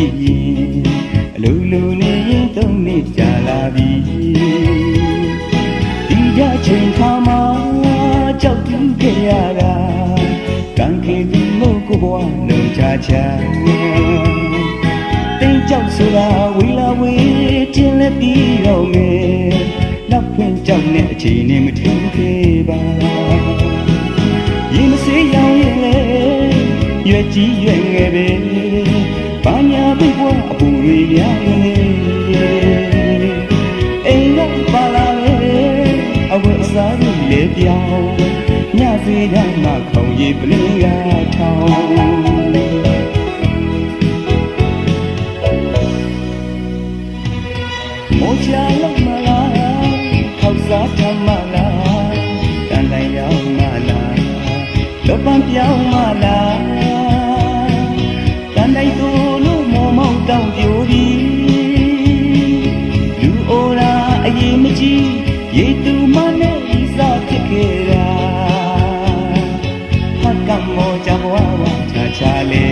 ကြည့်ရင်အလိုလိုနေရင်သုံးနှစ်ကြာလာပြီဒီကြချိန်ခါမှာကြောက်တူးခဲ့ရတာကံခေသူမို့ကိုဘဝလုံချချာတိမ်ကြောက်ဆိုတာဝီလာဝေးတင်လက်ပြီးတော့မယ်နောက်ဖွင့်ကြောက်နဲ့အချိန်နဲ့မထူးခဲ့ပါရင်မစေးရောင်ရဲ့လေရွယ်ကြီးရွယ်ငယ်ပဲဘာညာဘိဘွားအပူတွေများနေအိမ်ကပါလာလေအဝတ်အစားတွေလည်းပြောင်းညစေးတိုင်းမှခုံရည်ပလင်းကထောင်းမိုးချလောက်မလားခောက်စားထမလားတန်တိုင်ရောက်မလားလောပန်းပြောင်းမလားတန်တိုင်သူလို့မောမောက်တောင်းပြိုပြီးလူအိုရာအရင်မကြည့်ရေသူမနဲ့ဤစားဖြစ်ခဲ့တာဟကမောကြဘဝဝချာချာလေ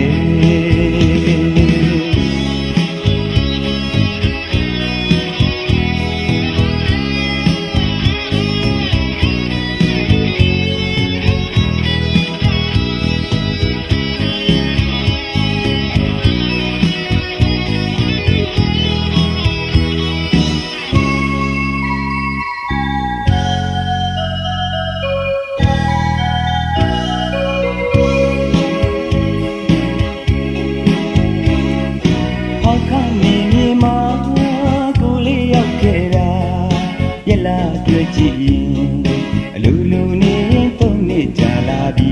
ရက်လာတွေ့ကြည့်ရင်အလိုလိုနေသုံးနှစ်ကြာလာပြီ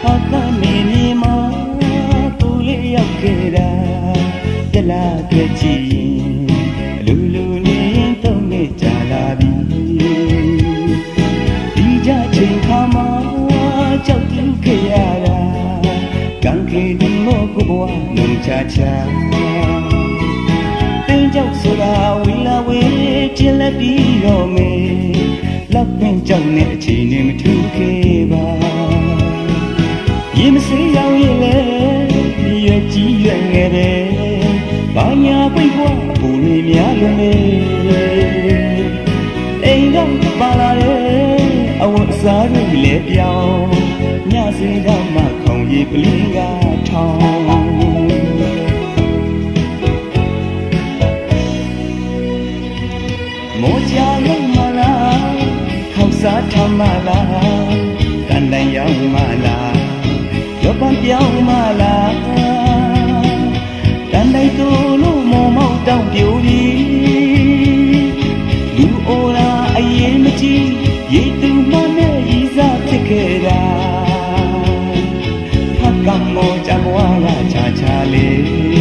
ဟောကနေမြေမှာကိုလေးရောက်ခဲ့တာရက်လာတွေ့ကြည့်ရင်အလိုလိုနေသုံးနှစ်ကြာလာပြီဒီကြချိန်ခါမှာကြောက်တူးခဲ့ရတာကံခေဒီမို့ကိုဘဝလုံချချာကြောက်ဆိုတာဝီလာဝေးတင်လက်ပြီးတော့မယ်လက်ပင်ကြောက်နဲ့အချိန်နဲ့မထူးခဲ့ပါရင်မစေးရောင်ရဲ့လေရွယ်ကြီးရွယ်ငယ်တယ်ဘာညာပိတ်ဘွားပူနေများလွန်နေအိမ်ကပါလာတဲ့အဝတ်အစားတွေလည်းပြောင်းညစေးကမှခုံရည်ပလင်းကထောင်းမိုးချလုံးမလားခောက်စားထမလားတန်တန်ရောက်မလားလောပန်းပြောင်းမလားတန်တိုင်သူလို့မောမောက်တောင်းပြိုပြီးလူအိုရာအရင်မကြည့်ရေသူမနဲ့ဤစားဖြစ်ခဲ့တာဖကမောကြဘဝကချာချာလေး